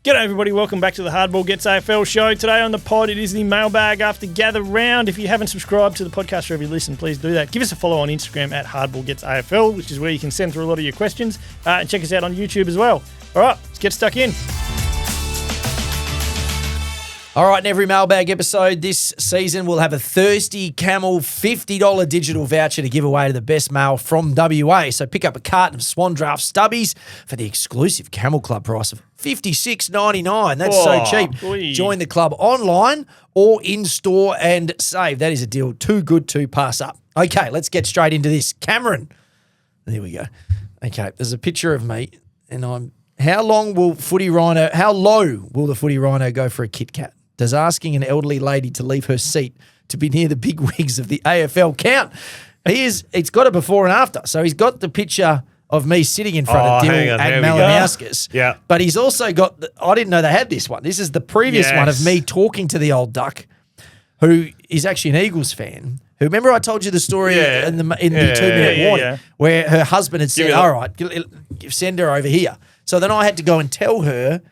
G'day everybody, welcome back to the Hardball Gets AFL show. Today on the pod, it is the mailbag after gather round. If you haven't subscribed to the podcast wherever you listen, please do that. Give us a follow on Instagram at hardballgetsafl, which is where you can send through a lot of your questions. And check us out on YouTube as well. All right, let's get stuck in. All right, in every mailbag episode this season, we'll have a Thirsty Camel $50 digital voucher to give away to the best mail from WA. So pick up a carton of Swan Draft Stubbies for the exclusive Camel Club price of $56.99. That's so cheap. Boy. Join the club online or in-store and save. That is a deal too good to pass up. Okay, let's get straight into this. Cameron. There we go. Okay, there's a picture of me and how low will the Footy Rhino go for a Kit Kat? Does asking an elderly lady to leave her seat to be near the big wigs of the AFL count? It's got a before and after. So he's got the picture of me sitting in front of Dill and Malinauskas. Yeah. But he's also got, I didn't know they had this one. This is the previous one of me talking to the old duck, who is actually an Eagles fan. Who, remember I told you the story in the 2-minute warning where her husband had said, all right, send her over here. So then I had to go and tell her,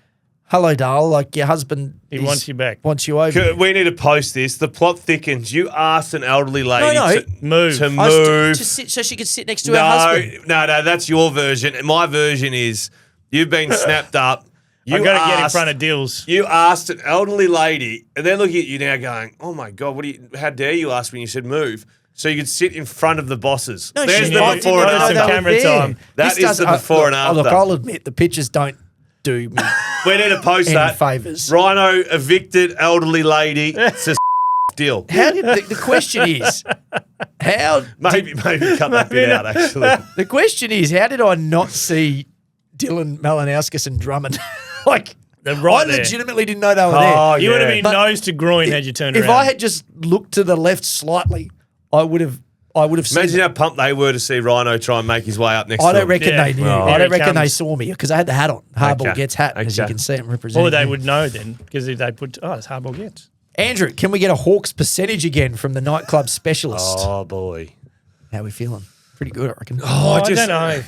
hello, doll, like your husband wants you back. Wants you over. We need to post this. The plot thickens. You asked an elderly lady to move. To sit so she could sit next to her husband. No, that's your version. My version is you've been snapped up. I've got to get in front of Dills. You asked an elderly lady, and they're looking at you now going, oh, my God, how dare you ask when you said move? So you could sit in front of the bosses. No, there's she's the right. before and after. Some camera time. That is the before and after. Look, I'll admit, the pictures don't do me we need to post any that. favours. Rhino evicted elderly lady. It's a deal. How did the question is, maybe cut that bit out, actually. The question is, how did I not see Dylan Malinauskas and Drummond? I legitimately didn't know they were there. You would have been nose to groin had you turned around. If I had just looked to the left slightly, I would have seen. Imagine how pumped they were to see Rhino try and make his way up next to I don't them. reckon they knew. Oh. I don't reckon they saw me because I had the hat on. Hardball Gets hat, as you can see, I'm representing. Or they would know then because if they put, it's Hardball Gets. Andrew, can we get a Hawks percentage again from the nightclub specialist? Oh, boy. How are we feeling? Pretty good, I reckon. I don't know.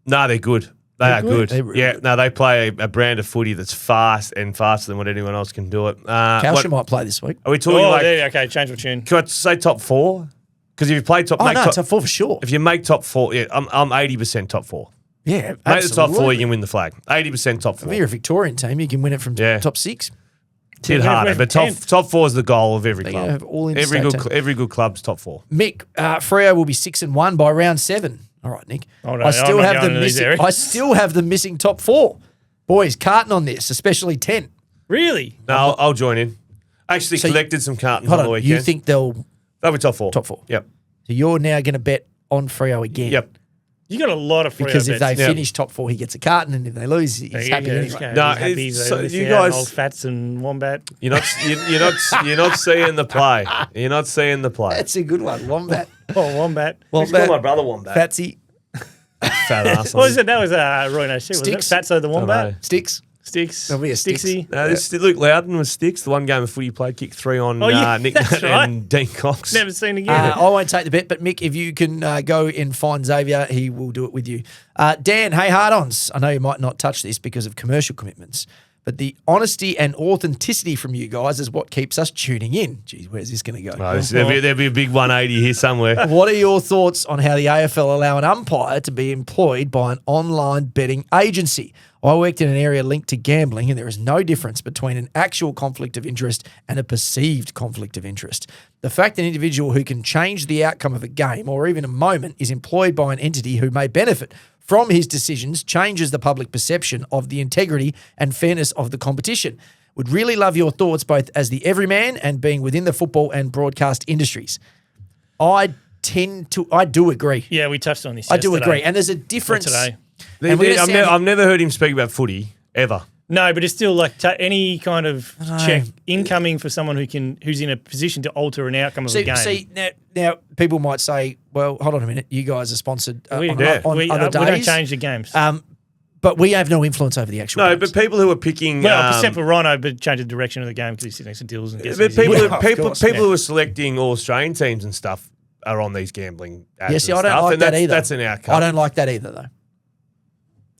No, they're good. They are good. Really they play a brand of footy that's fast and faster than what anyone else can do it. Calcium might play this week. Are we talking okay, change the tune. Can I say top four? Because if you play top... top four for sure. If you make top four, I'm 80% top four. Yeah, absolutely. Make the top four, you can win the flag. 80% top four. If you're a Victorian team, you can win it from top six. It's a bit harder, but top four is the goal of every club. Have all every good club's top four. Mick, Freo will be 6-1 by round 7. All right, Nick. I still have them missing top 4. Boys, carton on this, especially 10. Really? No, I'll join in. Actually collected some cartons on the weekend. You think they'll be top 4? Top 4. Yep. So you're now going to bet on Freo again. Yep. You got a lot of Freo because if bets. they finish top 4, he gets a carton, and if they lose, he's happy anyway. No, you guys, old Fats and Wombat. You're not seeing the play. You're not seeing the play. That's a good one, Wombat. Wombat. Let's call my brother Wombat. Fatsy. Fat ass. What was it? That was Roy No Shit. Sticks. Was it Fatso the Wombat? Sticks. There'll be a Stixie. No, Luke Loudon was Sticks. The one game of footy played, kicked 3 on Nick and Dean Cox. Never seen again. I won't take the bet, but Mick, if you can go and find Xavier, he will do it with you. Dan, hey, hard-ons. I know you might not touch this because of commercial commitments, but the honesty and authenticity from you guys is what keeps us tuning in. Geez, where's this going to go? No, there'll be a big 180 here somewhere. What are your thoughts on how the AFL allow an umpire to be employed by an online betting agency? I worked in an area linked to gambling, and there is no difference between an actual conflict of interest and a perceived conflict of interest. The fact an individual who can change the outcome of a game or even a moment is employed by an entity who may benefit from his decisions changes the public perception of the integrity and fairness of the competition. Would really love your thoughts both as the everyman and being within the football and broadcast industries. I do agree. Yeah, we touched on this I do agree. And there's a difference. Today. I've never heard him speak about footy, ever. No, but it's still like any kind of check incoming for someone who's in a position to alter an outcome of a game. See, now people might say, well, hold on a minute, you guys are sponsored on other days. We don't change the games. But we have no influence over the actual games. But people who are picking... except for Rhino, but change the direction of the game because he's sitting next to Dills and gets... But people who are selecting All-Australian teams and stuff are on these gambling ads. Yes, I don't like that either. That's an outcome. I don't like that either, though.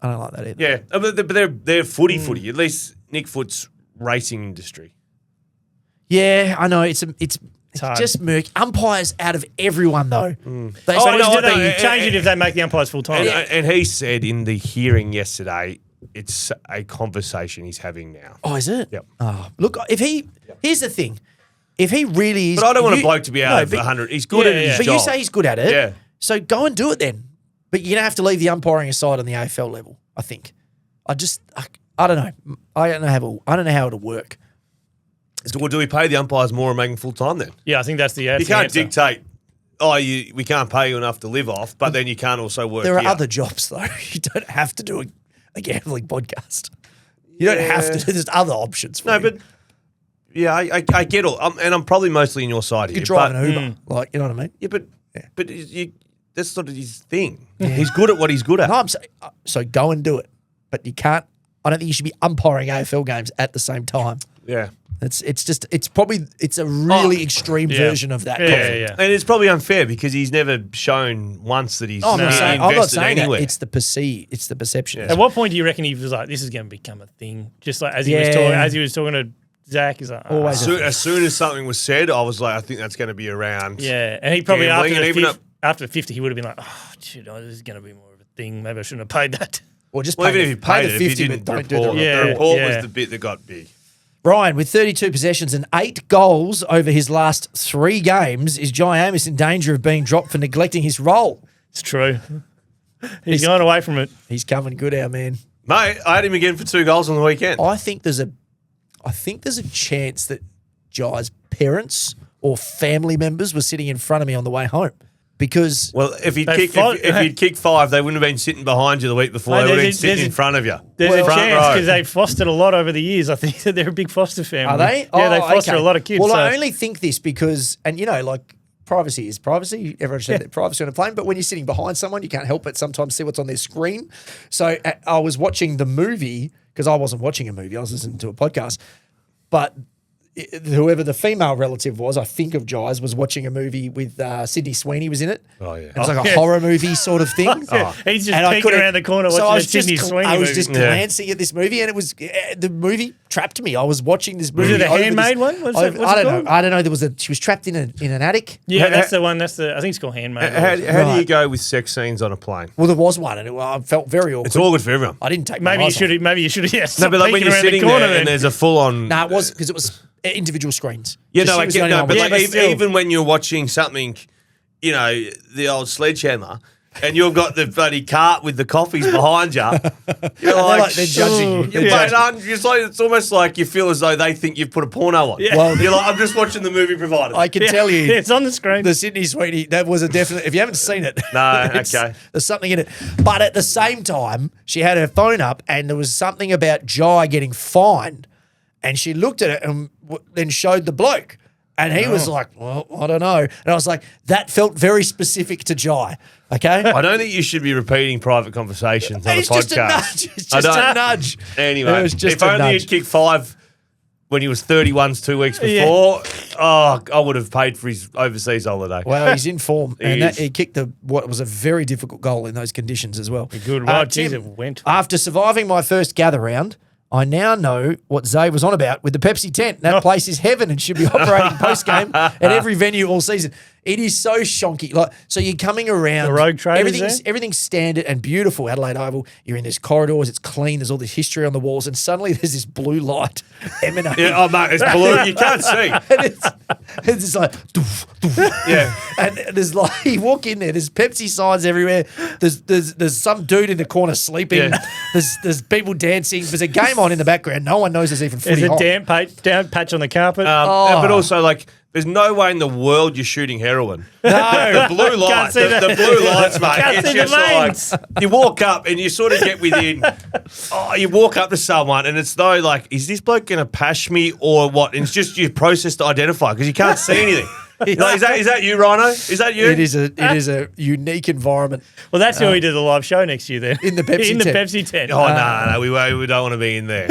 I don't like that either. Yeah, but they're footy. At least Nick Foot's racing industry. Yeah, I know. It's hard. just murky. Umpires out of everyone, though. They So no, do they no, change it if they make the umpires full time? And he said in the hearing yesterday, it's a conversation he's having now. Oh, is it? Yep. Oh, look, here's the thing. If he really is... But I don't want a bloke to be out of 100. He's good at his But job. you say he's good at it. Yeah. So go and do it then. But you're going to have to leave the umpiring aside on the AFL level, I think. I don't know. I don't know how it'll work. So do we pay the umpires more and make them full time then? Yeah, I think that's the You can't answer. dictate, we can't pay you enough to live off, but then you can't also work There are here. other jobs, though. You don't have to do a gambling podcast. You don't have to. There's other options for No, you. but yeah, I get all, and I'm probably mostly in your side You here. could drive but, an Uber. Like, you know what I mean? Yeah, but that's sort of his thing. He's good at what he's good at. No, I'm saying, so go and do it. But you can't, I don't think you should be umpiring AFL games at the same time. Yeah. It's a really extreme version of that. Yeah. And it's probably unfair because he's never shown once that he's I'm not invested saying anywhere. that. It's the perception. At what point do you reckon he was like, this is going to become a thing? Just like as he was talking to Zach, he's like, Always. As soon as something was said, I was like, I think that's going to be around. yeah. And he probably Gambling, and even after the 50, he would have been like, oh, shit, this is going to be more of a thing. Maybe I shouldn't have paid that. Or just Well, pay even if he pay paid the it, if 50, he but didn't don't do report the it. Yeah, The report yeah. was the bit that got big. Ryan, with 32 possessions and 8 goals over his last 3 games, is Jai Amos in danger of being dropped for neglecting his role? It's true. He's gone away from it. He's coming good, our man. Mate, I had him again for 2 goals on the weekend. I think there's a chance that Jai's parents or family members were sitting in front of me on the way home because Well, if he'd They kicked 5, they wouldn't have been sitting behind you the week before. Mate, They would have been there's a- sitting there's in a- front of you. There's a Front chance row. because they've fostered a lot over the years. I think that they're a big foster family. are they? Yeah, they foster okay. a lot of kids. Well, so. I only think this because, and like privacy is privacy. Everyone said that privacy on a plane, but when you're sitting behind someone, you can't help but sometimes see what's on their screen. So I was watching the movie because I wasn't watching a movie; I was listening to a podcast. But whoever the female relative was, I think of Jai's, was watching a movie with Sydney Sweeney was in it. Oh, yeah. It was like a horror movie sort of thing. He's just And I peeking couldn't- around the corner so watching I a was just Sydney Sweeney I was movie. just glancing at this movie, and it was the movie trapped me. I was watching this movie. it a over handmade this- one? What's over- it I don't called? know. I don't know. There was she was trapped in an attic. Yeah, that's the one. I think it's called Handmaid. How do you Right. go with sex scenes on a plane? Well, there was one, and I felt very awkward. It's awkward for everyone. I didn't take my Maybe you eyes off. should. Maybe you should. Yes. No, but like when you're sitting there and there's a full-on... No, it was because it was individual screens. Yeah, So no, she I was the get only no, one but with- like but even, still. even when you're watching something, the old sledgehammer, and you've got the bloody cart with the coffees behind you, you're like, they're judging you. They're Mate, judging. it's almost like you feel as though they think you've put a porno on. Yeah. Well, You're like, I'm just watching the movie provided. I can tell you, it's on the screen. the Sydney Sweeney, that was a definite. If you haven't seen it, No, it's- okay. there's something in it. But at the same time, she had her phone up, and there was something about Jai getting fined, and she looked at it and then showed the bloke. And he was like, well, I don't know. And I was like, that felt very specific to Jai. Okay? I don't think you should be repeating private conversations on It's a podcast. just a nudge. It's I just a don't- nudge. Anyway, It was just if a only nudge. he'd kicked 5 when he was 31s 2 weeks Yeah. before, I would have paid for his overseas holiday. Well, he's in form. And is. he kicked what was a very difficult goal in those conditions as well. Good ride. Tim, Jeez, it went. After surviving my first gather round, I now know what Zay was on about with the Pepsi tent. That place is heaven and should be operating post-game at every venue all season. It is so shonky. So you're coming around. The rogue traders everything's standard and beautiful. Adelaide Oval. You're in this corridors. It's clean. There's all this history on the walls, and suddenly there's this blue light emanating. Yeah, oh, mate, it's blue. You can't see. And it's like, doof, doof. Yeah. And there's like, you walk in there, there's Pepsi signs everywhere. There's some dude in the corner sleeping. Yeah. There's people dancing. There's a game on in the background. No one knows there's even footy There's a on. damp patch on the carpet. But also, like, there's no way in the world you're shooting heroin. No. The blue light, Can't see the blue lights, mate. Can't It's see the just like you walk up and you sort of get within. You walk up to someone and it's though like, is this bloke going to pash me or what? And it's just your process to identify because you can't see anything. Like, is that you, Rhino? Is that you? It is a unique environment. well, that's who we did the live show next year there. In the Pepsi In the tent. Pepsi tent. Oh no, we don't want to be in there.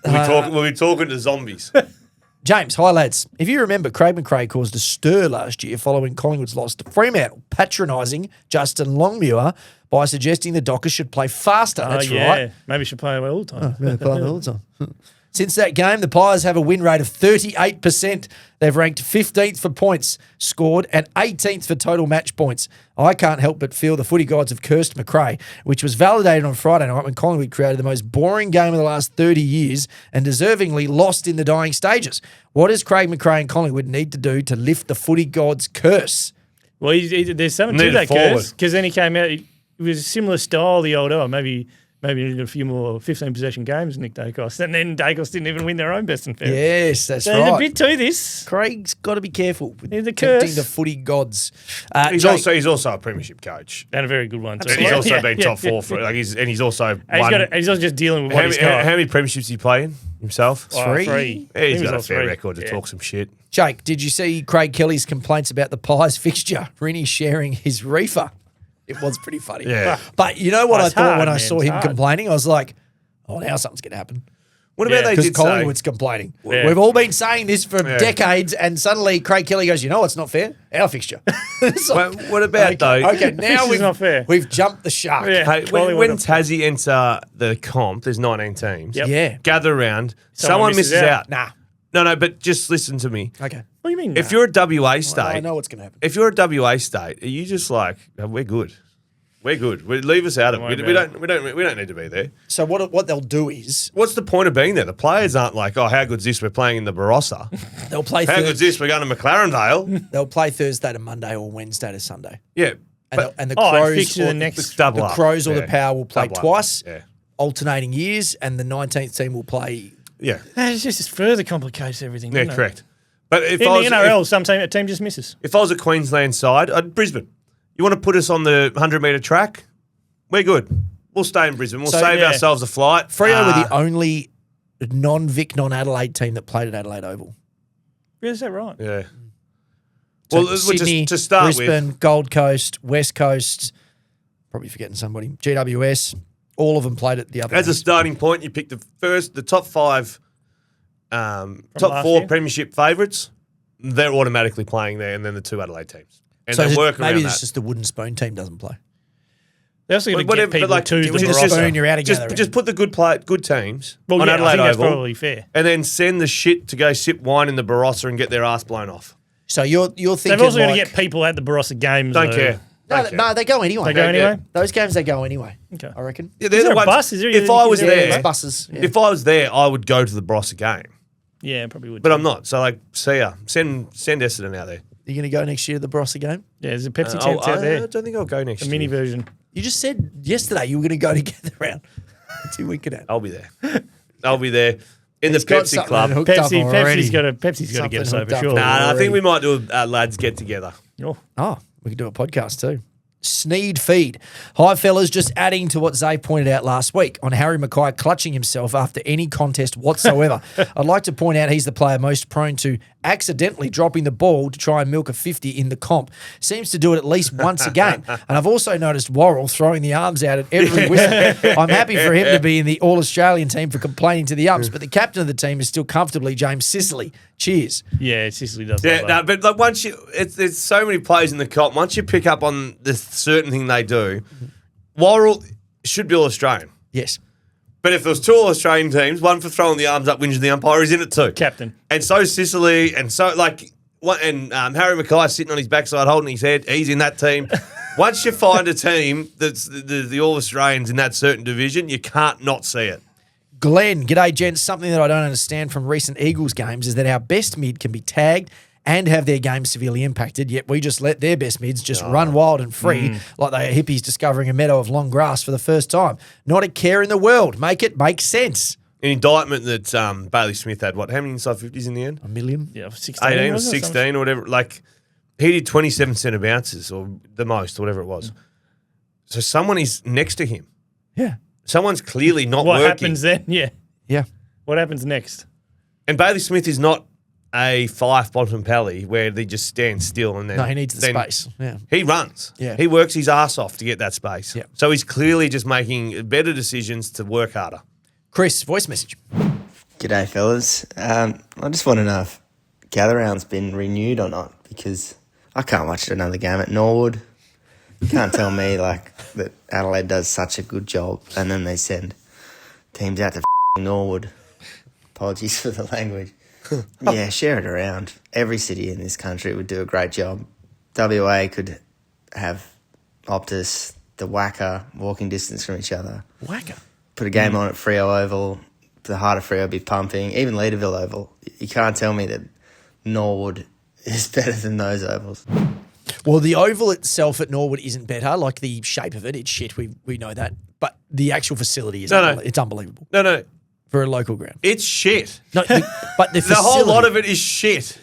We'll be talking to zombies. James, hi lads. If you remember, Craig McRae caused a stir last year following Collingwood's loss to Fremantle, patronising Justin Longmuir by suggesting the Dockers should play faster. That's yeah. right. Maybe you should play away all the time. Yeah, play all the time. Since that game, the Pies have a win rate of 38%. They've ranked 15th for points scored and 18th for total match points. I can't help but feel the footy gods have cursed McRae, which was validated on Friday night when Collingwood created the most boring game of the last 30 years and deservingly lost in the dying stages. What does Craig McRae and Collingwood need to do to lift the footy gods' curse? Well, there's something to that curse, because then he came out. It was a similar style the old maybe a few more 15 possession games, Nick Dacos, and then Dacos didn't even win their own best and fairest. Yes, that's so right. There's a bit to this. Craig's got to be careful with There's a tempting curse. the footy gods. He's also a premiership coach. And a very good one too. And he's also been top four for he's also he's also just dealing with what he's got. How many premierships he playing himself? Three. Yeah, he's got a fair record to talk some shit. Jake, did you see Craig Kelly's complaints about the Pies fixture? Rynne sharing his reefer. It was pretty funny. Yeah. But you know what I thought when I man, saw him complaining? I was like, oh, now something's going to happen. What about they Because did Collingwood's complaining. Yeah. We've all been saying this for decades, and suddenly Craig Kelly goes, you know what's not fair? Our fixture. It's like, Well, what about though? okay, now Fixture's not fair. we've jumped the shark. Yeah. Hey, Collingwood when are- Tassie enter the comp, there's 19 teams. Yep. Yeah. Gather around. Someone Someone misses misses out. out. Nah. No, but just listen to me. Okay. What do you mean? If you're a WA state, I know what's going to happen. if you're a WA state, are you just like, oh, we're good? We're good. Leave us out of it. We don't need to be there. So what they'll do is What's the point of being there? The players aren't like, oh, how good's this? We're playing in the Barossa. they'll play How good's this? We're going to McLarendale. they'll play Thursday to Monday or Wednesday to Sunday. Yeah. And the and Crows fixture or the next double the up. Crows or the Yeah. Power will play Double up. twice, Yeah. alternating years, and the 19th team will play. Yeah. It's just further complicates everything. Yeah, doesn't it? correct. But if In I was, the NRL, some team just misses. if I was a Queensland side, I'd Brisbane. You want to put us on the 100-metre track? We're good. We'll stay in Brisbane. We'll save ourselves a flight. Freo were the only non-Vic, non-Adelaide team that played at Adelaide Oval. Is that right? Yeah. So Well, Sydney, to start Brisbane, with, Gold Coast, West Coast, probably forgetting somebody, GWS, all of them played at the other as a games. starting point, you pick the top five, top last four year? premiership favourites. They're automatically playing there, and then the two Adelaide teams. And So they is it- work around maybe that. it's just the wooden spoon team doesn't play. They're also going to Whatever, get people but like, to the with the Barossa. spoon, you're out of gathering. just put the good teams Well, on yeah, I Adelaide think that's Oval, probably fair. and then send the shit to go sip wine in the Barossa and get their ass blown off. So you're thinking They've also got to like, get people at the Barossa games. Don't though. care. No, they go anyway. They go anyway? Those games they go anyway. Okay. I reckon. Yeah, Is they're there the a ones- bus? Is there if I was is there a there, It's buses. Yeah. if I was there, I would go to the Barossa game, Yeah, probably would. but I'm not. So like, see ya. Send Essendon out there. You're going to go next year to the Barossa game? Yeah, there's a Pepsi I tent out there. don't think I'll go next A year. mini version. You just said yesterday you were going to go together around. What's your wicked at? I'll be there. I'll be there in the He's got Pepsi something Club. hooked up already. Pepsi's got to get us Something over, hooked up. sure. Nah, I think we might do a lads get together. Oh. Oh, we could do a podcast too. Sneed feed. Hi, fellas. Just adding to what Zay pointed out last week on Harry Mackay clutching himself after any contest whatsoever. I'd like to point out he's the player most prone to accidentally dropping the ball to try and milk a 50 in the comp. Seems to do it at least once a game. And I've also noticed Worrell throwing the arms out at every whistle. I'm happy for him to be in the All-Australian team for complaining to the umps, but the captain of the team is still comfortably James Sicily. Cheers. Yeah, Sicily does Yeah, like no, that. but like once there's so many players in the comp. Once you pick up on the certain thing they do, Worrell should be all Australian. Yes. But if there was two All-Australian teams, one for throwing the arms up, whinging the umpire, he's in it too. Captain. And so Sicily, and so like, Harry Mackay sitting on his backside holding his head. He's in that team. Once you find a team that's the All-Australians in that certain division, you can't not see it. Glenn, g'day, gents. Something that I don't understand from recent Eagles games is that our best mid can be tagged and have their game severely impacted, yet we just let their best mids just run wild and free like they are hippies discovering a meadow of long grass for the first time. Not a care in the world. Make it make sense. An indictment that Bailey Smith had, how many inside 50s in the end? A million? Yeah, 16. 18 or wasn't it? 16 or whatever. Like, he did 27 centre bounces or the most or whatever it was. So someone is next to him. Yeah. Someone's clearly not What working. happens then? Yeah. Yeah. What happens next? And Bailey Smith is not a Fife Bontempelli where they just stand still and then... No, he needs the then space. Yeah. He runs. Yeah. He works his ass off to get that space. Yeah. So he's clearly just making better decisions to work harder. Chris, voice message. G'day, fellas. I just want to know if Gather Round's been renewed or not, because I can't watch another game at Norwood. You can't tell me like that Adelaide does such a good job and then they send teams out to Norwood. apologies for the language. Yeah, share it around. Every city in this country would do a great job. WA could have Optus, the Wacker, walking distance from each other. Wacker. Put a game on at Freo Oval. The heart of Freo would be pumping. Even Leaderville Oval. You can't tell me that Norwood is better than those ovals. Well, the oval itself at Norwood isn't better. Like the shape of it, it's shit. We know that. But the actual facility is it's unbelievable No, for a local ground. it's shit. No, but the The whole lot facility- of it is shit.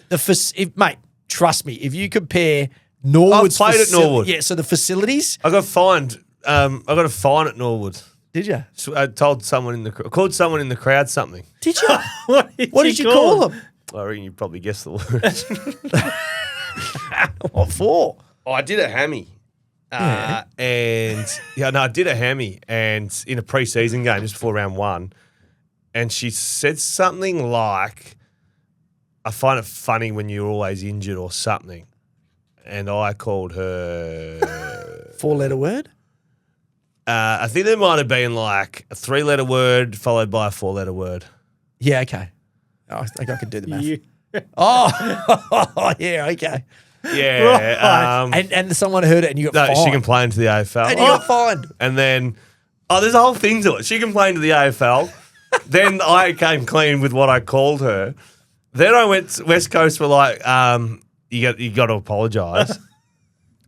mate, trust me, if you compare Norwood's I've played at Norwood. Yeah, so the facilities. I got fined. I got a fine at Norwood. Did you? So I told someone in the called someone in the crowd something. Did you? What did you call them? I reckon you probably guessed the words. What for? Oh, I did a hammy. I did a hammy, and in a pre-season game just before round one, and she said something like, "I find it funny when you're always injured" or something, and I called her 4-letter word? I think there might have been like a 3-letter word followed by a 4-letter word. Yeah, okay. Oh, I think I could do the math. You- Oh, yeah, okay. Yeah, And someone heard it and you got no, fined. she complained to the AFL. And you got fined. And then, there's a whole thing to it. She complained to the AFL. Then I came clean with what I called her. Then I went, West Coast were like, you got to apologise.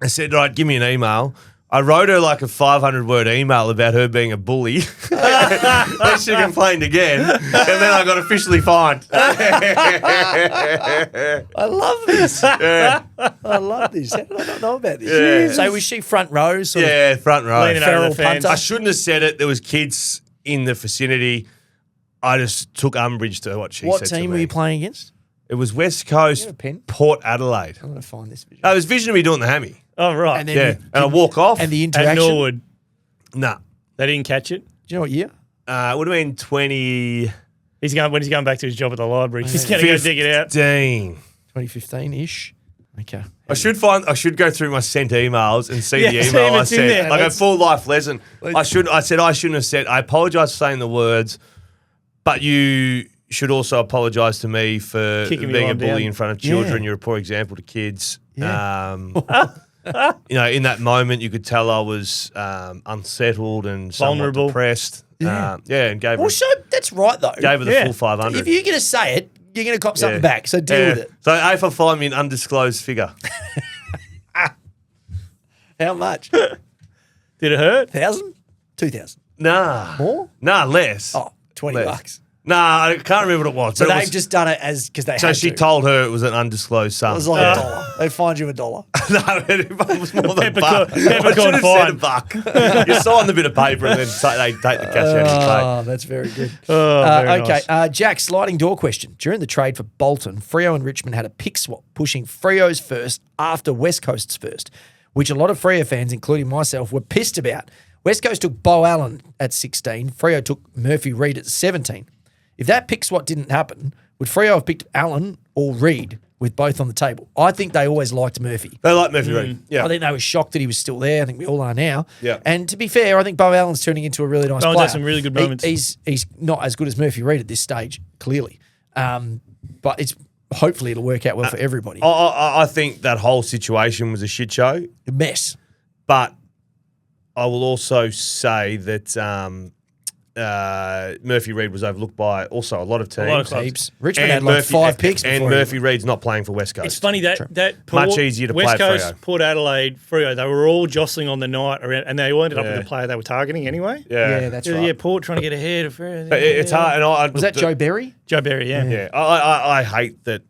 I said, right, give me an email. I wrote her like a 500-word email about her being a bully. Then she complained again. And then I got officially fined. I love this. Yeah, I love this. How did I not know about this? Yeah. So was she front row? Sort of yeah, front row. Leaning over feral the fence. punter? I shouldn't have said it. There was kids in the vicinity. I just took umbrage to what she What said to team me. were you playing against? It was West Coast, You have a pen? Port Adelaide. I'm going to find this video. No, it was vision of me doing the hammy. Oh, right. And then Yeah, and I walk off. And the At interaction. Norwood. Nah, They didn't catch it. Do you know what year? it would have been 2015. When he's going back to his job at the library. He's going to go dig it out. 2015-ish. Okay. I should go through my sent emails and see Yeah, the see email if I it's in sent. there. Like a Let's- full life lesson. I said I shouldn't have said. I apologise for saying the words, but you should also apologise to me for Kicking me being a lying bully down. in front of children. Yeah. You're a poor example to kids. Yeah. In that moment, you could tell I was unsettled and somewhat Vulnerable. depressed. Yeah. And gave her, Well, so that's right, though. gave her the Yeah. full 500. If you're going to say it, you're going to cop something Yeah. back. So deal with it. So AFL fined me an undisclosed figure. How much? Did it hurt? 1,000? 2,000? Nah. More? Nah, less. Oh, 20 Less. bucks. Nah, I can't remember what it was. So but it they've was- just done it because they So had she to. told her it was an undisclosed sum. It was like $1. They fined you $1. No, it was more than a buck. Peppercorn I should have said a fine. buck. You sign the bit of paper and then they take the cash out of your pay. Oh, that's very good. Oh, very Okay, nice. Jack, sliding door question. During the trade for Bolton, Freo and Richmond had a pick swap, pushing Freo's first after West Coast's first, which a lot of Freo fans, including myself, were pissed about. West Coast took Bo Allen at 16. Freo took Murphy Reid at 17. If that pick swap didn't happen, would Freo have picked Allen or Reid with both on the table? I think they always liked Murphy. They like Murphy Reid. Yeah. I think they were shocked that he was still there. I think we all are now. Yeah. And to be fair, I think Bo Allen's turning into a really nice Bowen's player. had some really good moments. He's not as good as Murphy Reid at this stage, clearly. But it's hopefully it'll work out well for everybody. I think that whole situation was a shit show, A mess. but I will also say that Murphy Reid was overlooked by also a lot of teams. lot of clubs. Heaps. Richmond had like 5 picks and before Murphy Reid's not playing for West Coast. It's funny that Port, Much easier to West play at Coast, Freo. Port Adelaide, Freo, they were all jostling on the night around, and they all ended up Yeah. with the player they were targeting anyway. Yeah, that's right. Yeah, Port trying to get ahead of Freo. It's hard. And Was that Joe Berry? Joe Berry, yeah. Yeah, I hate that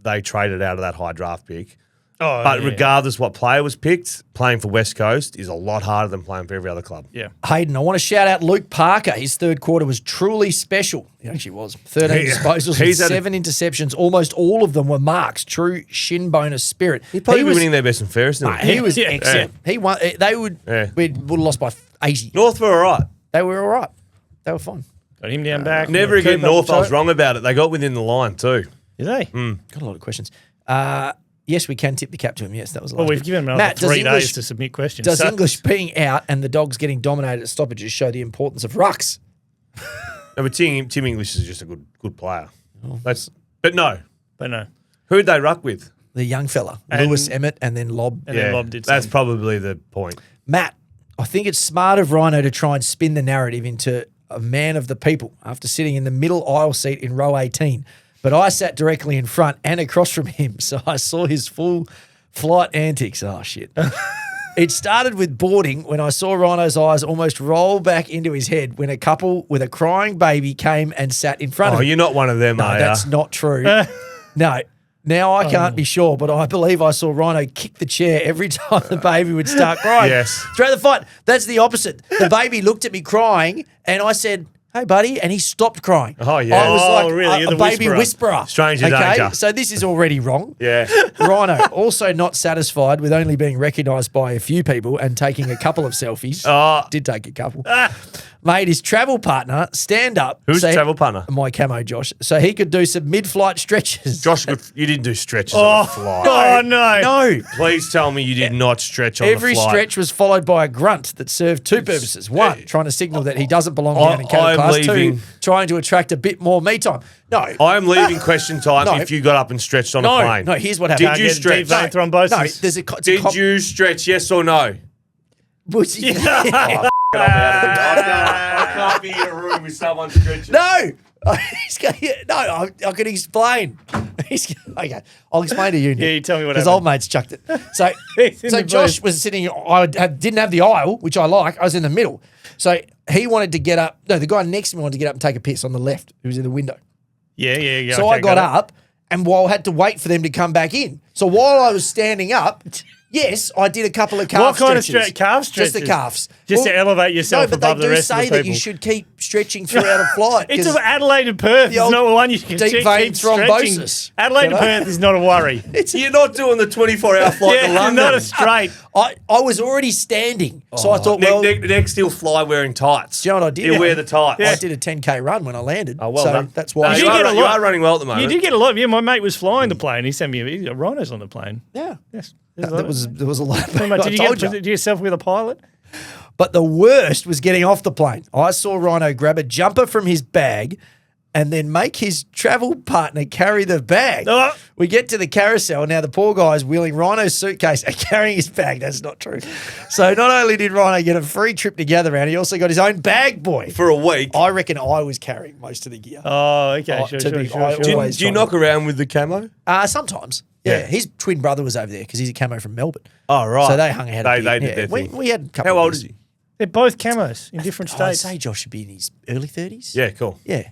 they traded out of that high draft pick. Oh, But yeah. regardless what player was picked, playing for West Coast is a lot harder than playing for every other club. Yeah. Hayden, I want to shout out Luke Parker. His third quarter was truly special. He actually was. 13 Yeah. disposals and He's had 7 interceptions. Almost all of them were marks. True shin boner spirit. He'd probably be was, winning their best and fairest. Mate, he was Yeah. excellent. He won. They would. Yeah. We would have lost by 80. North were all right. They were all right. They were fine. Got him down back. Never again Cooper, North, I was so- wrong about it. They got within the line too. Did they? Got a lot of questions. Yes, we can tip the cap to him. Yes, that was the Well, last we've bit. given them Matt, another 3 does days to submit questions. Does So- English being out and the Dogs getting dominated at stoppages show the importance of rucks? No, but Tim English is just a good player. But no. Who'd they ruck with? The young fella, And- Lewis Emmett, and then Lob. And then Lob did That's something. probably the point. Matt, I think it's smart of Rhino to try and spin the narrative into a man of the people after sitting in the middle aisle seat in row 18. But I sat directly in front and across from him, so I saw his full flight antics. Oh, shit. It started with boarding when I saw Rhino's eyes almost roll back into his head when a couple with a crying baby came and sat in front of him. You're not one of them, No, are that's you? not true. No. Now I can't be sure, but I believe I saw Rhino kick the chair every time the baby would start crying. Yes. Throughout the fight. That's the opposite. The baby looked at me crying, and I said, "Hey, buddy," and he stopped crying. Oh, yeah. I was like really? a You're the baby whisperer. Stranger danger. So this is already wrong. Yeah. Rhino also not satisfied with only being recognised by a few people and taking a couple of selfies. Did take a couple. Made his travel partner stand up. Who's the travel partner? My camo, Josh. So he could do some mid-flight stretches. Josh, you didn't do stretches on a flight. Oh, no. No. Please tell me you did not stretch on Every the flight. stretch was followed by a grunt that served two purposes. One, trying to signal that he doesn't belong down in cattle I'm class. leaving. Two, trying to attract a bit more me time. No. I'm leaving question time No. if you got up and stretched on a plane. No, here's what happened. Did you Get stretch? deep vein thrombosis. No, there's a... Did you stretch, yes or no? Yeah. I can't be in a room with someone stretching. No. I can explain. Okay, I'll explain to you. Yeah, you tell me what Because happened. old mate's chucked it. So, He's in so the Josh booth. was sitting. Didn't have the aisle, which I like. I was in the middle. So he wanted to get up. No, the guy next to me wanted to get up and take a piss on the left. Who was in the window. Yeah. So okay, I got it. up, and while I had to wait for them to come back in. So while I was standing up, yes, I did a couple of calf What kind of stretches. calf Just the stretches? calves. Just to elevate yourself no, but above they the do rest of say the that people. you should keep stretching throughout a flight. It's 'cause an Adelaide and Perth. the It's old not one you can deep keep vein stretching. thrombosis. Adelaide You know? and Perth is not a worry. You're not doing the 24-hour flight Yeah, to it's London. not a straight. I was already standing, so I thought, well, Next he'll fly wearing tights. do you know what I did? He'll wear the tights. I did a 10K run when I landed. Oh, well so done. that's why. No, You you, did get a you lot. are running well at the moment. You did get a lot. Yeah, my mate was flying the plane. He sent me a rhinos on the plane. Yeah. Yes. There was a lot of Pretty much. Did you told get yourself with a pilot? But the worst was getting off the plane. I saw Rhino grab a jumper from his bag and then make his travel partner carry the bag. Oh. We get to the carousel. Now the poor guy is wheeling Rhino's suitcase and carrying his bag. That's not true. So not only did Rhino get a free trip to Gather he also got his own bag boy. For a week. I reckon I was carrying most of the gear. Oh, okay. Oh, Sure. to be- I Do always you try knock around with the camo? Sometimes. Yeah. Yeah. His twin brother was over there because he's a camo from Melbourne. Oh, right. So they hung out. They did their thing. We had a couple How of old beers. is he? They're both camos in different I'd states. say Josh should be in his early 30s. Yeah, cool. Yeah.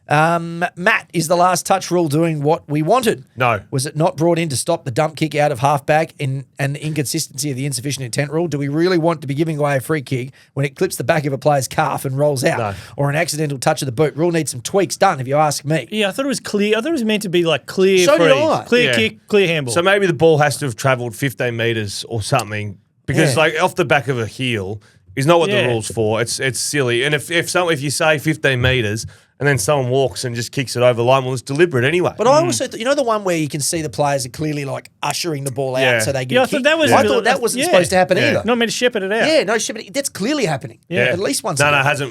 Matt, is the last touch rule doing what we wanted? No. Was it not brought in to stop the dump kick out of halfback and the inconsistency of the insufficient intent rule? Do we really want to be giving away a free kick when it clips the back of a player's calf and rolls out? No. Or an accidental touch of the boot? Rule needs some tweaks done, if you ask me. Yeah, I thought it was clear. I thought it was meant to be like clear So did freeze. I. Clear Yeah. kick, clear handball. So maybe the ball has to have travelled 15 metres or something because, Yeah. like, off the back of a heel is not what Yeah. the rule's for. It's silly. And if you say 15 metres and then someone walks and just kicks it over the line, well, it's deliberate anyway. But I also, you know, the one where you can see the players are clearly like ushering the ball out Yeah. so they get Yeah, I a thought kick. that was I really- thought that wasn't yeah. supposed to happen Yeah. either. Not meant to shepherd it out. Yeah, no shit, but that's clearly happening. Yeah. At least once. no, a game. has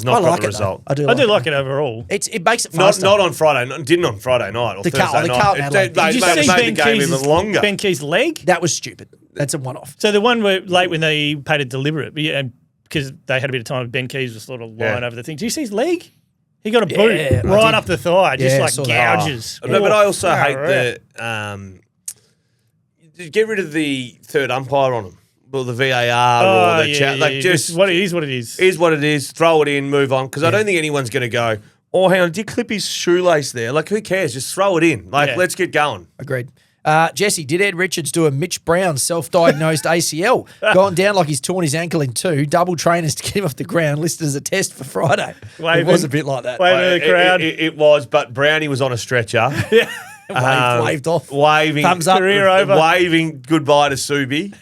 I not got like the it. result. Though. I do like it overall. It makes it Not faster. not on Friday. Didn't on Friday night or The Thursday Carl- the night. Carlton It Adelaide. made Did you made see the game even longer. Ben Key's leg? That was stupid. That's a one-off. So the one where late when they paid it deliberate, and because they had a bit of time, Ben Keys was sort of lying Yeah. over the thing. Do you see his leg? He got a boot Yeah, I right did. up the thigh, just Yeah, like saw that. gouges. No, but I also far hate out. get rid of the third umpire on them. Well, the VAR or the chat. Like, just It's what it is. What it is. is what it is. Throw it in, move on. Because I don't think anyone's going to go, oh, hang on, did you clip his shoelace there? Like, who cares? Just throw it in. Like, Yeah. let's get going. Agreed. Jesse, did Ed Richards do a Mitch Brown self-diagnosed ACL? Gone down like he's torn his ankle in two, double trainers to get him off the ground, listed as a test for Friday. It Waving. was a bit like that. Waving at the crowd. It was, but Brownie was on a stretcher. Waved off. Waving. Thumbs up. Career over. Waving goodbye to Subi.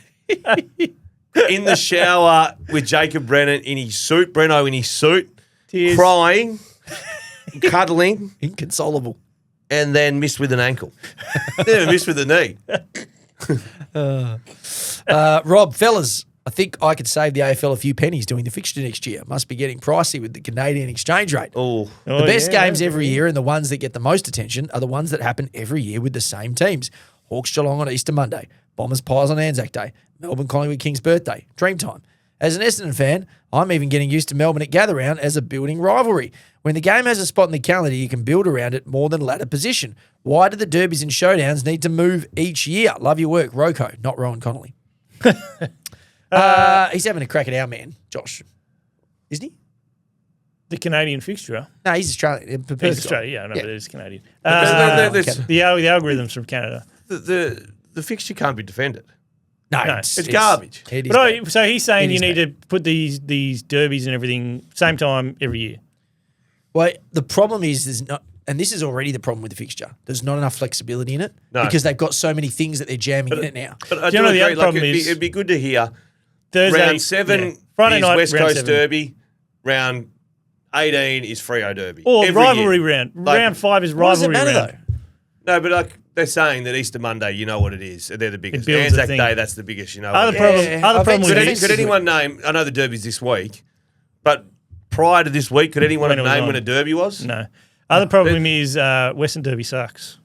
In the shower with Jacob Brennan in his suit, Breno in his suit, Tears. crying, cuddling, Inconsolable. and then missed with an ankle. Never missed with a knee. Rob, fellas, I think I could save the AFL a few pennies doing the fixture next year. Must be getting pricey with the Canadian exchange rate. Oh, The best games every year and the ones that get the most attention are the ones that happen every year with the same teams. Hawks Geelong on Easter Monday, Bombers Pies on Anzac Day, Melbourne Collingwood King's birthday, Dreamtime. As an Essendon fan, I'm even getting used to Melbourne at Gather Round as a building rivalry. When the game has a spot in the calendar, you can build around it more than ladder position. Why do the derbies and showdowns need to move each year? Love your work, Rocco, not Rowan Connolly. He's having a crack at our man, Josh. Isn't he? The Canadian fixture. No, he's Australian. He's Australia, yeah, I know, but it's Canadian. the The algorithm's from Canada. fixture can't be defended. No, No, it's garbage. It is But bad. so he's saying It you is need bad. to put these derbies and everything same time every year. Well, the problem is there's not, and this is already the problem with the fixture. There's not enough flexibility in it because they've got so many things that they're jamming in it now. But I Do you know the agree, other problem it'd, is- it'd be good to hear. Thursday, Round 7 Friday is night, West round Coast 7. Derby. Round 18 is Freo Derby. Or Every rivalry year. round. Like- Round 5 is What does it rivalry matter round. though? No, but like they're saying that Easter Monday, you know what it is. They're the biggest. builds a Anzac thing. Day, that's the biggest. You know. Other what it is. problem, Yeah, other I've problem had with some this, Could anyone name? I know the Derby's this week, but prior to this week, could anyone When have it was named on. when a Derby was? no. Other problem is Western Derby sucks.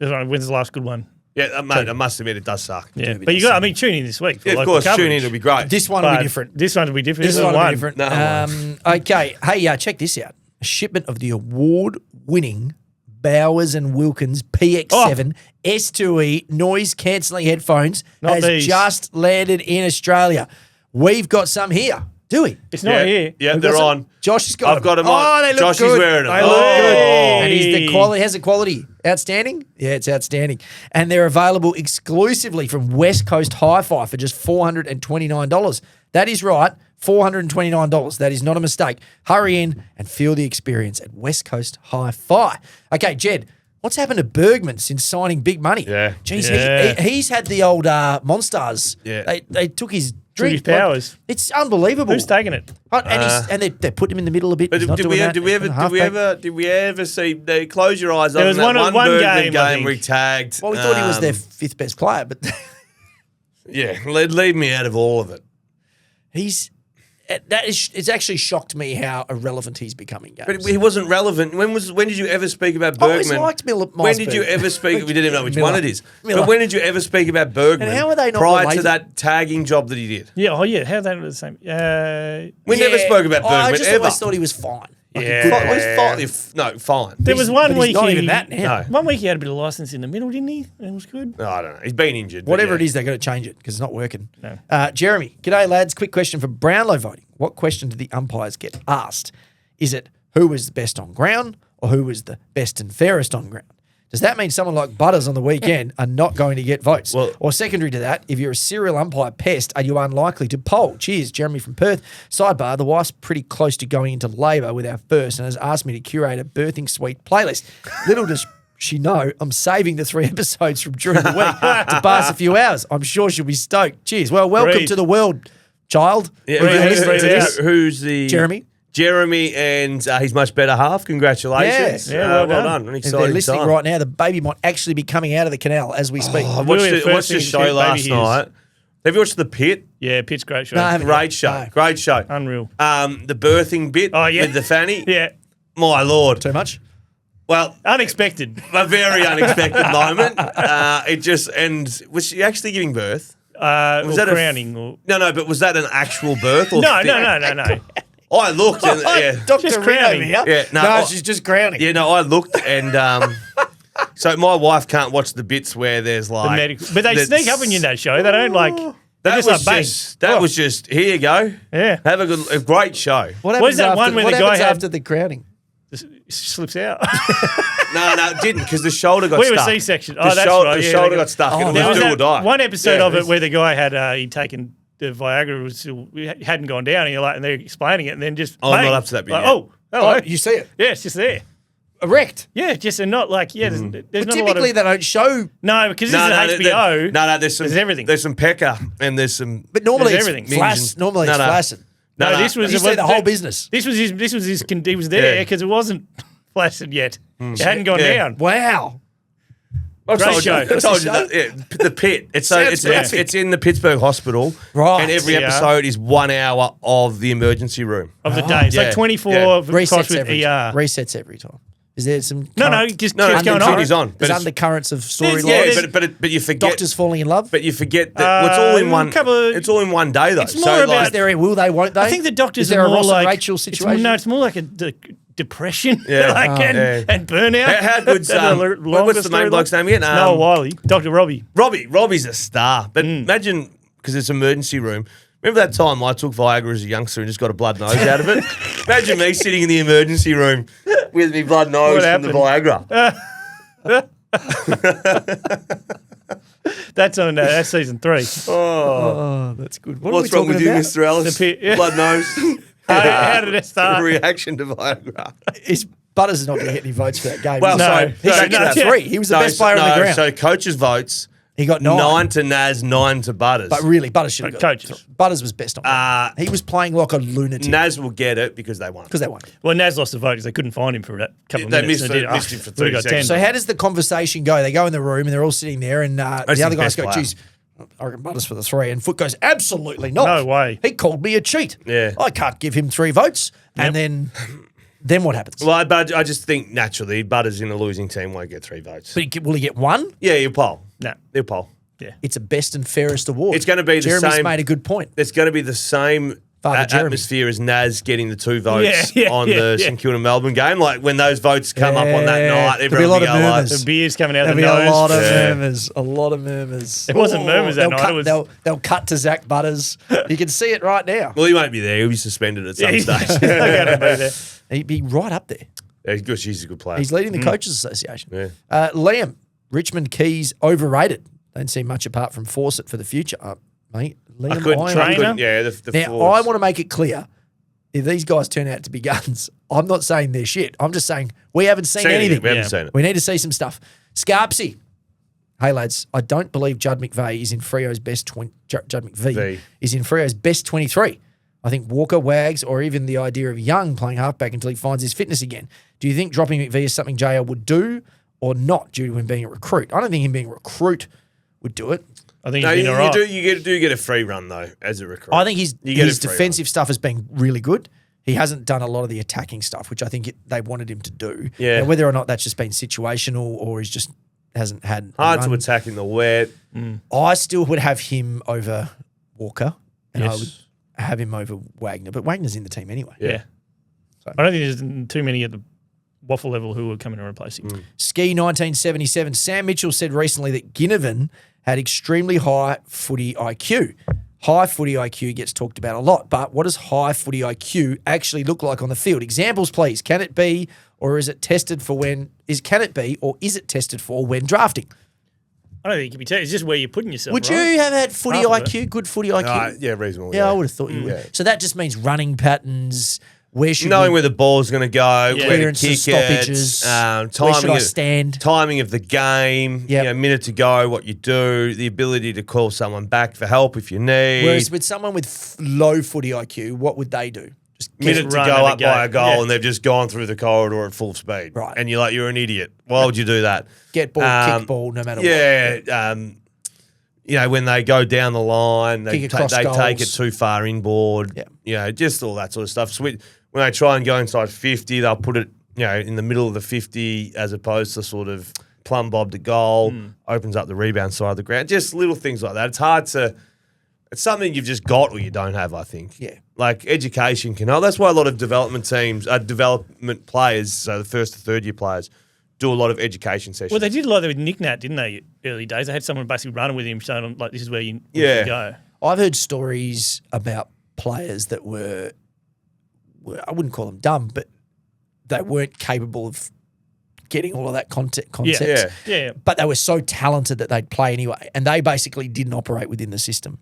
When's the last good one? Yeah, mate, I must admit it does suck. Yeah, Derby but you does got. I suck. mean, tune in this week. For Yeah, of local course, coverage. tune in, it'll be great. This one will But be different. This one will be different. This is one will one. be different. No. Okay. Hey, check this out. A shipment of the award-winning Bowers and Wilkins PX7 S2E noise-cancelling headphones Not has these. just landed in Australia. We've got some here. Do we? It's not here. Yeah, We've they're got some- on. Josh has got I've got 'em Oh, on. they look Josh is good. wearing 'em. They look Oh. good. And Hey. the quality has a quality. Outstanding? Yeah, it's outstanding. And they're available exclusively from West Coast Hi-Fi for just $429. That is right, $429. That is not a mistake. Hurry in and feel the experience at West Coast Hi-Fi. Okay, Jed, what's happened to Bergman since signing big money? Yeah. Jeez, Yeah. he's had the old Monstars. Yeah. They took his Took drink. his powers. It's unbelievable. Who's taking it? And they put him in the middle a bit. But He's not did doing we, that. did we He's ever on the halfback. did we ever see? They close your eyes There on was that one Bergman game, I game where he think. tagged. Well, we thought he was their fifth best player, but Yeah, leave me out of all of it. it's actually shocked me how irrelevant he's becoming. Games. But he wasn't relevant. When did you ever speak about I always Bergman? liked Miles When did you Bergman. ever speak? We didn't even know which Miller. one it is. Miller. But when did you ever speak about Bergman? And how are they not prior to related? that tagging job that he did? Yeah, how they the same? We never spoke about Bergman I just ever. always thought he was fine. Like a Yeah. good Fine, player. fine. There was one but he's week not he, even that now. No. One week he had a bit of license in the middle, didn't he? It was good. No, I don't know. He's been injured. but Whatever yeah. it is, they've got to change it because it's not working. No. Jeremy, g'day lads. Quick question for Brownlow voting. What question do the umpires get asked? Is it who was the best on ground or who was the best and fairest on ground? Does that mean someone like Butters on the weekend are not going to get votes? Well- or secondary to that, if you're a serial umpire pest, are you unlikely to poll? Cheers, Jeremy from Perth. Sidebar, the wife's pretty close to going into labour with our first and has asked me to curate a birthing suite playlist. Little does she know I'm saving the 3 episodes from during the week to pass a few hours. I'm sure she'll be stoked. Cheers. Well, welcome Breathe. to the world, child. Yeah, Breathe in, breathe out. who's the Jeremy. Jeremy and his much better half. Congratulations. Yeah, well well done. done. An If they're exciting listening time. right now, the baby might actually be coming out of the canal as we speak. I We'll watched, be the it, first watched the thing to show see last baby night. Have you watched The Pit? Yeah, Pitt's great show. No, I haven't. Great show. No. Great show. Unreal. The birthing bit Oh, yeah. with the fanny. Yeah, My Lord. Too much? Well, unexpected. a very unexpected moment. It just, and was she actually giving birth? Was that a- crowning? Or No, but was that an actual birth? Or no. I looked and yeah. Dr. Just Rin crowning. over here. Yeah, no, no, I- she's just crowning. Yeah, no, I looked and so my wife can't watch the bits where there's like The medical, but they that's- sneak up on you in that show. They don't like. They That just was like bang. just that was just here you go. Yeah. Have a great show. What What is happens that after, one where what the guy happens had- after the crowning? Just slips out. No, it didn't because the shoulder got We were stuck. C-section. The Oh, that's shoulder, right. The Yeah, shoulder they got stuck. Oh, and it There was was do or that die. one episode Yeah, of it it was- where the guy had he'd taken the Viagra hadn't gone down, and you're like, and they're explaining it, and then just Oh, I'm bang. not up to that bit Like, yet. oh, hello. Oh, you see it? Yeah, it's just there. Erect. Yeah, just and not like there's Mm. not But a lot typically of they don't show, no because this is HBO. No, there's some. There's everything. There's some pecker and there's some. but normally There's it's everything. flash. Normally it's No. flaccid. No, this was You see the whole business. This was his. He was there Yeah. because it wasn't flaccid yet. It hadn't gone Yeah. down. Wow. I've Great told you, show. I told you that. Yeah, the pit. It's in the Pittsburgh Hospital, Right. And every Yeah. episode is 1 hour of the emergency room. Of the day. It's Yeah. like 24 Yeah. across Resets with every ER. resets every time. Is there some No, current- just No, keeps going on. continues on. There's it's- undercurrents of storylines? Yeah, but you forget. Doctors falling in love? But you forget that it's all in one. couple of- It's all in one day though. It's more about- Is there a will they, won't they? I think the doctors Is there are a more Ross like and Rachel situation? No, it's more like a depression, Yeah. and burnout. How good's That's a longer what's the main storyline. bloke's name again? Noah Wiley, Dr. Robbie. Robbie's a star. But imagine, because it's emergency room. Remember that time I took Viagra as a youngster and just got a blood nose out of it? Imagine me sitting in the emergency room with me blood nose from the Viagra. That's season 3. Oh, that's good. What What's are we wrong with talking you, about? Mr. Ellis? The pit, yeah. Blood nose. How did it start? Reaction to Viagra. Is Butters is not going to get any votes for that game. Well, is he? No. He should No, get 3. He was the best player on the ground. So coaches' votes. He got 9. 9 to Naz, 9 to Butters. But really, Butters should have got Coaches. 3. Butters was best on ground. He was playing like a lunatic Naz will get it because they won. because they won. Well, Naz lost the vote because they couldn't find him for that couple of They minutes. missed him for 30 got seconds. So how does the conversation go? They go in the room and they're all sitting there, and the Who's other the guys best go, player? "Geez, I reckon Butters for the 3." And Foot goes, "Absolutely not. No way. He called me a cheat. Yeah. I can't give him 3 votes." And then what happens? Well, but I just think naturally Butters in a losing team won't get 3 votes. But will he get 1? Yeah, he'll poll. No. He'll poll. It's a best and fairest award. It's going to be the Jeremy's same. made a good point. It's going to be the same Father Jeremy. atmosphere as Naz getting the 2 votes Yeah, on the St Kilda Melbourne game. Like when those votes come up on that Yeah. night, There'll be everyone a lot will of go like, murmurs. The beer's coming out There'll of be the a nose. lot of Yeah. murmurs. A lot of murmurs. It wasn't murmurs that they'll night. Cut, It was they'll cut to Zach Butters. You can see it right now. well, he won't be there. He'll be suspended at some He's stage. not going to be there. He'd be right up there. Yeah, he's good. She's a good player. He's leading the Coaches Association. Yeah. Liam, Richmond Keys overrated. Don't see much apart from Fawcett for the future. Mate, Liam, I couldn't. Yeah, the now, forwards. I want to make it clear, if these guys turn out to be guns, I'm not saying they're shit. I'm just saying we haven't seen anything. We haven't seen it. We need to see some stuff. Scarpsy. Hey, lads, I don't believe Judd McVeigh is in Freo's best Judd McVeigh is in Freo's best 23. I think Walker, Wags, or even the idea of Young playing halfback until he finds his fitness again. Do you think dropping McVeigh is something JL would do or not due to him being a recruit? I don't think him being a recruit would do it. I think No, he's been all right. you do get a free run though as a recruit. I think You get his a free defensive stuff has been really good. He hasn't done a lot of the attacking stuff, which I think they wanted him to do. Yeah. Now, whether or not that's just been situational or he's just hasn't had a hard to run. attack in the wet. I still would have him over Walker, and I Yes. would have him over Wagner. But Wagner's in the team anyway. Yeah. So- I don't think there's too many at the waffle level who are coming to replace him. Ski 1977. Sam Mitchell said recently that Ginnivan had extremely high footy IQ. High footy IQ gets talked about a lot, but what does high footy IQ actually look like on the field? Examples, please. Can it be, or is it tested for when? Can it be, or is it tested for when drafting? I don't think it can be tested. It's just where you're putting yourself. Would right? you have had footy Half of IQ, good footy IQ? Yeah, reasonable. Yeah, I would have thought you would. Yeah. So that just means running patterns. Where should Knowing we, where the ball's going to go, where to Clearances, kick it, stoppages, timing where should I of- stand? timing of the game, Yep. minute to go, what you do, the ability to call someone back for help if you need. Whereas with someone with low footy IQ, what would they do? Just minute to run go and up go. by a goal Yeah. and they've just gone through the corridor at full speed. Right. And you're like, you're an idiot. Why would you do that? get ball, kick ball, no matter what. Yeah. When they go down the line, they, Kick across they take it goals. too far inboard. Yeah. Just all that sort of stuff. So when they try and go inside 50, they'll put it, in the middle of the 50 as opposed to sort of plumb bob to goal, opens up the rebound side of the ground. Just little things like that. It's hard to – it's something you've just got or you don't have, I think. Yeah. Like education can help. That's why a lot of development teams, development players, so the first to third year players, do a lot of education sessions. Well, they did a lot of that with Nick Nat, didn't they? Early days, they had someone basically running with him, showing him like this is where you Yeah. go. I've heard stories about players that were I wouldn't call them dumb, but they weren't capable of getting all of that concepts. Yeah. But they were so talented that they'd play anyway, and they basically didn't operate within the system.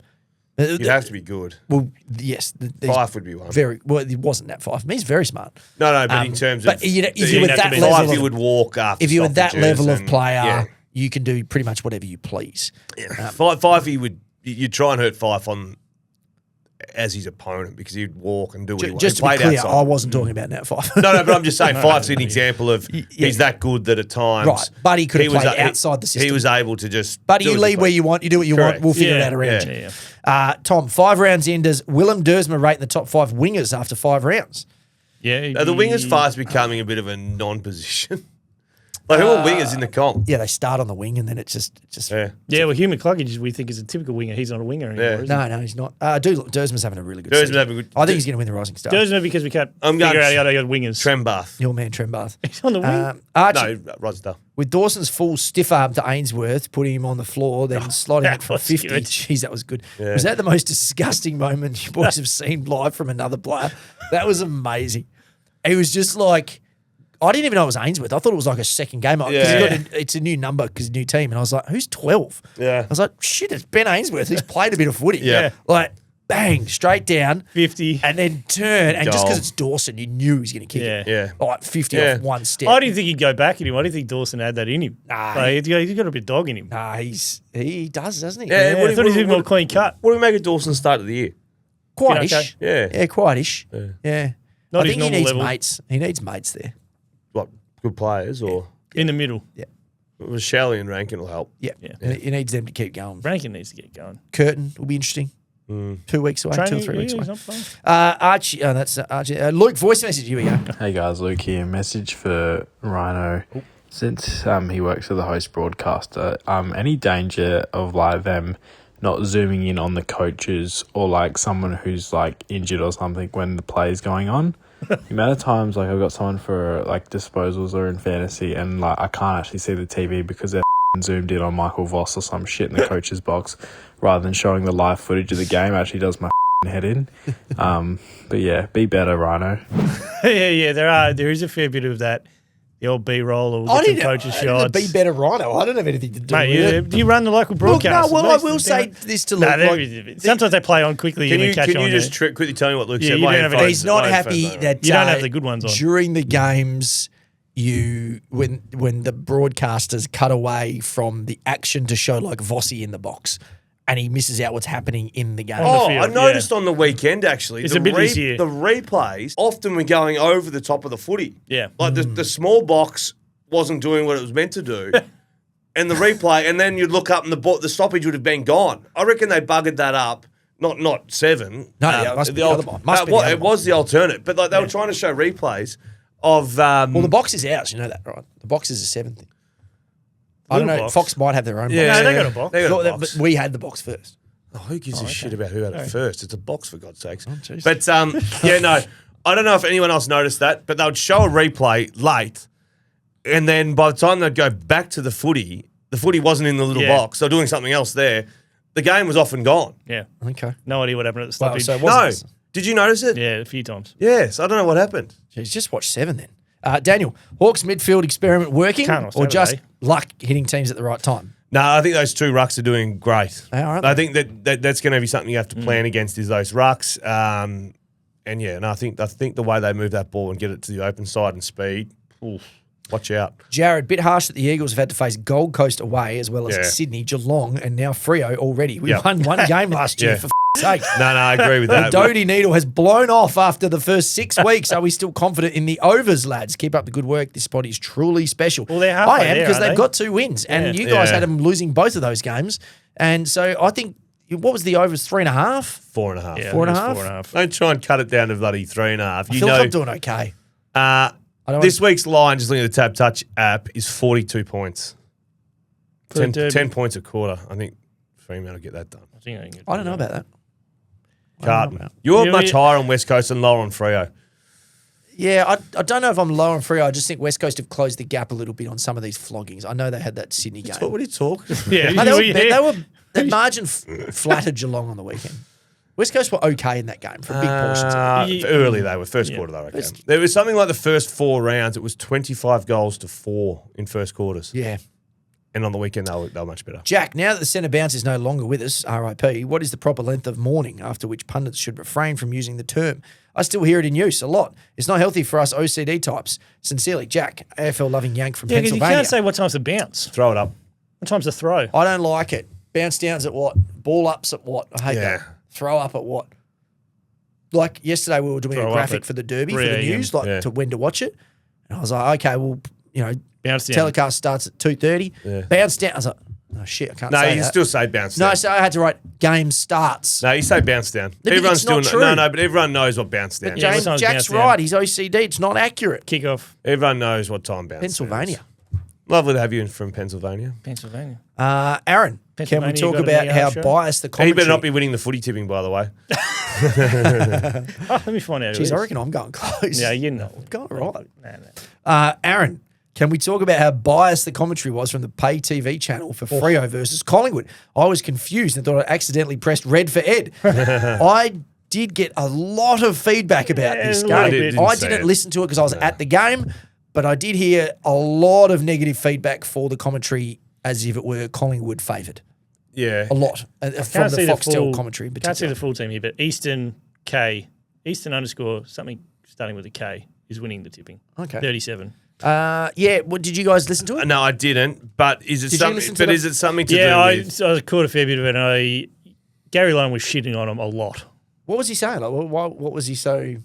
You'd have to be good. Well, yes. Fife would be one. Very well. It wasn't that Fife. I mean, he's very smart. No, but in terms of... But if you're you'd at have to that be level, Fife, of, you would walk after if you're at that stoppages level of and- player, yeah. you can do pretty much whatever you please. Fife, you'd try and hurt Fife on as his opponent because he'd walk and do what he wanted. Just to be clear, I wasn't talking about Nat Five. No, but I'm just saying Five's an example of he's that good that at times. Right, but he could have played outside the system. He was able to just. But you lead where you want, you do what you want, we'll figure it out around you. Tom, 5 rounds in, does Willem Dersma rate in the top 5 wingers after 5 rounds? Yeah. Are the wingers fast becoming a bit of a non-position? Like, who are wingers in the comp? Yeah, they start on the wing and then it just Yeah, well, Hugh McCluggage we think is a typical winger. He's not a winger anymore, is he? No, he's not. Dersma's having a really good season. I think he's going to win the Rising Star. Dersma because we can't figure out how to get wingers. Trembath. Your man, Trembath. He's on the wing. Archie, No, Rodstar. with Dawson's full stiff arm to Ainsworth, putting him on the floor, then sliding it for was 50. good. Jeez, that was good. Yeah. Was that the most disgusting moment you boys have seen live from another player? That was amazing. It was just like, I didn't even know it was Ainsworth. I thought it was like a second game. It's a new number because new team. And I was like, who's 12? Yeah. I was like, shit, it's Ben Ainsworth. He's played a bit of footy. Yeah. Like, bang, straight down. 50. And then turn. And just Goal. because it's Dawson, you knew he was going to kick it. Yeah. Like 50 off one step. I didn't think he'd go back at him. I didn't think Dawson had that in him. Nah. Like, he's got a bit of dog in him. Nah, he does, doesn't he? Yeah, I thought he was a bit more clean cut. What do we make of Dawson's start of the year? Quite-ish. Okay. Yeah. Yeah, quite-ish. Yeah. Not I his think he normal needs level. mates. He needs mates there. What, good players or? In the middle. Well, Shelley and Rankin will help. Yeah. He needs them to keep going. Rankin needs to get going. Curtin will be interesting. 2 weeks away, 2 or 3 weeks away. he's not fun. Archie, that's Archie. Luke, voice message. Here we go. Hey guys, Luke here. Message for Rhino. Since he works for the host broadcaster, any danger of like them not zooming in on the coaches or like someone who's like injured or something when the play is going on? The amount of times like I've got someone for like disposals or in fantasy and like I can't actually see the TV because they're zoomed in on Michael Voss or some shit in the coach's box rather than showing the live footage of the game actually does my head in. But yeah, be better, Rhino. yeah, there is a fair bit of that. The old B-roll or we'll get some coaches' shots. Be better, Rhino. I don't have anything to do Mate, with it. do you run the local broadcast? I will say this to Luke. Sometimes they play on quickly and catch on. Can you just quickly tell me what Luke said? you don't have any- He's not happy that You don't have the good ones on. during the games. When the broadcasters cut away from the action to show like Vossi in the box, and he misses out what's happening in the game. Oh, field, I noticed on the weekend actually. It's a bit this year. The replays often were going over the top of the footy. Yeah. Like the small box wasn't doing what it was meant to do. And the replay, and then you'd look up and the stoppage would have been gone. I reckon they buggered that up. Not 7. No, it must be the other one. Must be the other it was the alternate, but like they were trying to show replays of. Well, the box is ours. You know that, right? The box is a 7th thing. I don't know. box. Fox might have their own box. No, they got a box. They got a But box. we had the box first. Oh, who gives a shit about who had it first? It's a box, for God's sakes. jeez. But, yeah, no, I don't know if anyone else noticed that, but they would show a replay late, and then by the time they'd go back to the footy wasn't in the little box. They were doing something else there. The game was often gone. Yeah. Okay. No idea what happened at the Well, stoppage. so it No. wasn't. Did you notice it? Yeah, a few times. Yes. I don't know what happened. Jeez, just watch 7 then. Daniel, Hawks midfield experiment working Can't on or just Saturday. luck hitting teams at the right time? No, I think those 2 rucks are doing great. They are, aren't I they? think that's going to be something you have to plan against is those rucks. And yeah, I think the way they move that ball and get it to the open side and speed, watch out. Jared, bit harsh that the Eagles have had to face Gold Coast away as well as Yeah. Sydney, Geelong, and now Freo already. We Yep. won 1 game last year, Yeah. for sake. No, I agree with The that. Doty needle has blown off after the first 6 weeks. Are we still confident in the overs, lads? Keep up the good work. This spot is truly special. Well, they're I halfway am there, because aren't they've they? got 2 wins, and you guys had them losing both of those games. And so I think, what was the overs, 3.5? 4.5. Yeah, 4.5? 4.5. Don't try and cut it down to bloody 3.5. I You feel like know, I'm doing okay. this week's line, just looking at the Tab Touch app, is 42 points. For the derby. 10 points a quarter. I think Fremantle get that done. I think I can get I don't know about that. Carton. You're Yeah, much yeah. higher on West Coast and lower on Freo. Yeah, I don't know if I'm low on Freo. I just think West Coast have closed the gap a little bit on some of these floggings. I know they had that Sydney game. What are you talking about? Yeah, No, yeah. that margin flattered Geelong on the weekend. West Coast were okay in that game for big portions of it. Early they were. First quarter they were okay. There was something like the first 4 rounds, it was 25 goals to 4 in first quarters. Yeah. And on the weekend they were much better. Jack, now that the centre bounce is no longer with us, RIP, what is the proper length of mourning after which pundits should refrain from using the term? I still hear it in use a lot. It's not healthy for us OCD types. Sincerely, Jack, AFL-loving yank from Yeah, because you Pennsylvania. can't say what time's the bounce. Throw it up. What time's the throw? I don't like it. Bounce downs at what? Ball ups at what? I hate Yeah. that. Throw up at what? like yesterday we were doing Throw a up graphic at for the Derby, for 3 the a.m. news, like Yeah. to when to watch it. And I was like, okay, well, Bounce down. telecast starts at 2:30. Yeah. Bounce down. I was like, oh shit, I can't No, say you that. still say bounce No, down. so I had to write game starts. No, you say bounce down. but Everyone's it's not doing true. No, but everyone knows what bounce down is. Yeah, James, what time's Jack's bounce down? right. He's OCD. It's not accurate. Kickoff. Everyone knows what time bounce Pennsylvania. down is. Lovely to have you in from Pennsylvania. Pennsylvania. Aaron, can we Pennsylvania, talk you got about any how show? biased the He commentary? better not be winning the footy tipping, by the way. Oh, let me find out. who Jeez, it I is. reckon I'm going close. Yeah, you know. Going right. Nah. Aaron, can we talk about how biased the commentary was from the pay TV channel for Freo versus Collingwood? I was confused and thought I accidentally pressed red for Ed. I did get a lot of feedback about Yeah, this a little game. bit. I Didn't see didn't it. listen to it because I was at the game, but I did hear a lot of negative feedback for the commentary as if it were Collingwood favoured. Yeah. A lot. From Can't the see Foxtel full- commentary in Can't see particular. the full team here, but Eastern K, Eastern underscore something starting with a K is winning the tipping. Okay. 37. Yeah, did you guys listen to it? No, I didn't. But is it Did you something? listen to But the- is it something to Yeah, do with? I caught a fair bit of it. And Gary Lyon was shitting on him a lot. What was he saying? Like, what was he so...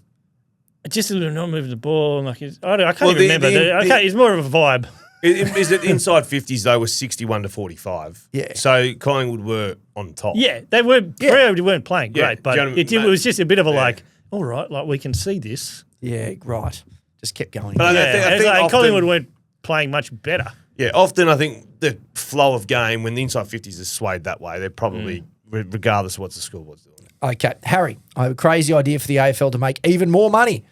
Just a little not moving the ball. And like I can't Well, even remember. It's more of a vibe. Is it inside 50s though? Was 61 to 45. Yeah. So Collingwood were on top. Yeah, they were. Freo weren't playing Yeah, great, but do you know what I it mean? was just a bit of a like, all right, like we can see this. Yeah, right. Just kept going. But Yeah, I think it's like often- Collingwood weren't playing much better. Yeah, often I think the flow of game when the inside 50s is swayed that way, they're probably regardless of what the scoreboard's doing. Okay, Harry, I have a crazy idea for the AFL to make even more money.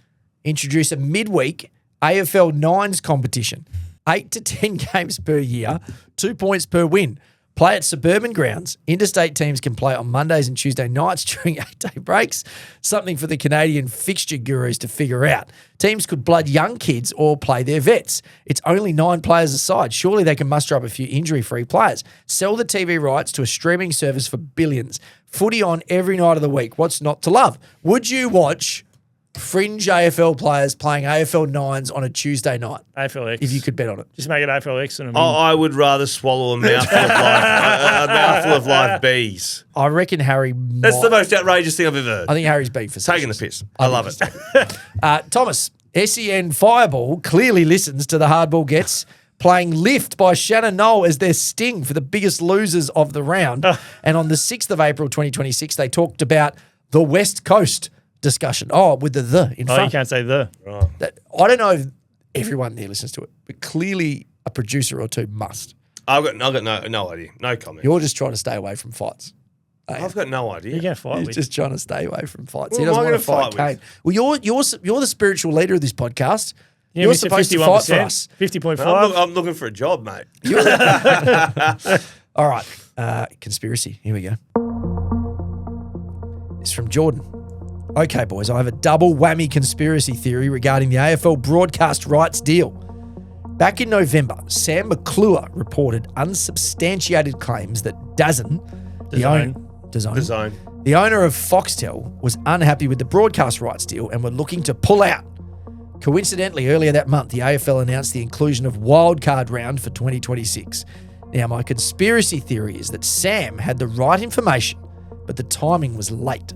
Introduce a midweek AFL Nines competition. 8 to 10 games per year, 2 points per win. Play at suburban grounds. Interstate teams can play on Mondays and Tuesday nights during 8-day breaks. Something for the Canadian fixture gurus to figure out. Teams could blood young kids or play their vets. It's only 9 players a side. Surely they can muster up a few injury-free players. Sell the TV rights to a streaming service for billions. Footy on every night of the week. What's not to love? Would you watch fringe AFL players playing AFL Nines on a Tuesday night AFL X. if you could bet on it? Just make it AFL X and I would rather swallow a mouthful of live bees. I reckon Harry That's might. the most outrageous thing I've ever heard. I think Harry's beat for Taking the piss. I love it. Thomas, SEN Fireball clearly listens to the hardball gets, playing Lift by Shannon Knoll as their sting for the biggest losers of the round. And on the 6th of April 2026, they talked about the West Coast discussion. Oh, with the in Oh, front. you can't say the. I don't know if everyone there listens to it, but clearly a producer or two must. I've got no idea. No comment. You're just trying to stay away from fights. I've got no idea. You're going to fight He's with. just trying to stay away from fights. Who He am doesn't I want to gonna fight fight Kane. Well, you're the spiritual leader of this podcast. Yeah, You're Mr. supposed to fight for us. 50.5. I'm looking for a job, mate. All right. Conspiracy. Here we go. It's from Jordan. Okay, boys, I have a double whammy conspiracy theory regarding the AFL broadcast rights deal. Back in November, Sam McClure reported unsubstantiated claims that DAZN, the owner of Foxtel, was unhappy with the broadcast rights deal and were looking to pull out. Coincidentally, earlier that month, the AFL announced the inclusion of wildcard round for 2026. Now, my conspiracy theory is that Sam had the right information, but the timing was late.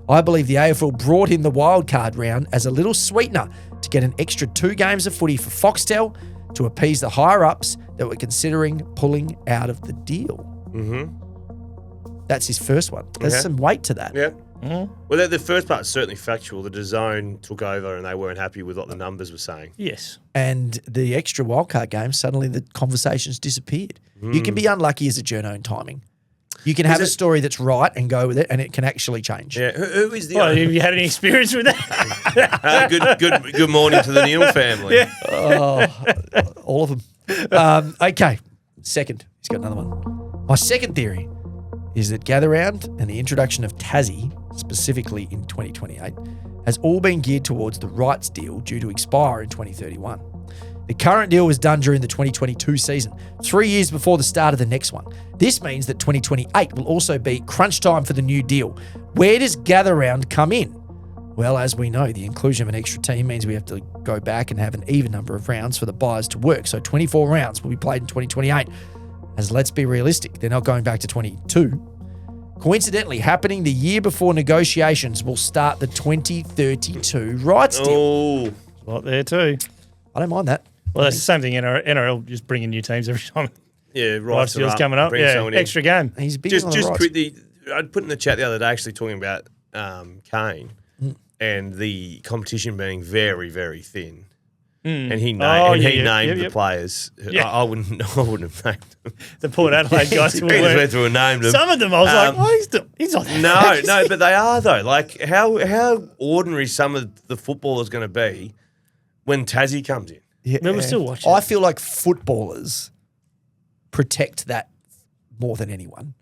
I believe the AFL brought in the wildcard round as a little sweetener to get an extra 2 games of footy for Foxtel to appease the higher-ups that were considering pulling out of the deal. Mm-hmm. That's his first one. There's some weight to that. Yeah. Well, the first part's certainly factual. The DAZN took over and they weren't happy with what the numbers were saying. Yes. And the extra wildcard game, suddenly the conversations disappeared. You can be unlucky as a journo in timing. You can have a story that's right and go with it, and it can actually change. Yeah. Who is the Well, have you had any experience with that? good morning to the Neal family. Yeah. All of them. Okay. Second. He's got another one. My second theory is that Gather Round and the introduction of Tassie, specifically in 2028, has all been geared towards the rights deal due to expire in 2031. The current deal was done during the 2022 season, 3 years before the start of the next one. This means that 2028 will also be crunch time for the new deal. Where does Gather Round come in? Well, as we know, the inclusion of an extra team means we have to go back and have an even number of rounds for the buyers to work. So 24 rounds will be played in 2028. As let's be realistic, they're not going back to 22. Coincidentally, happening the year before negotiations will start the 2032 rights deal. Oh, A lot there too. I don't mind that. Well, that's the same thing. NRL just bringing new teams every time. yeah, right. Rights deal's coming up. Yeah, extra game. He's big Just on the rights. quickly, I'd put in the chat the other day actually talking about Kane and the competition being very, very thin. And he named the players. Yeah. I wouldn't have named them. The Port Adelaide guys. He just went through and named them. Some of them I was like, oh, he's not No, but they are though. Like how ordinary some of the footballers going to be when Tassie comes in. Yeah. No, we're still watching. I feel like footballers protect that more than anyone.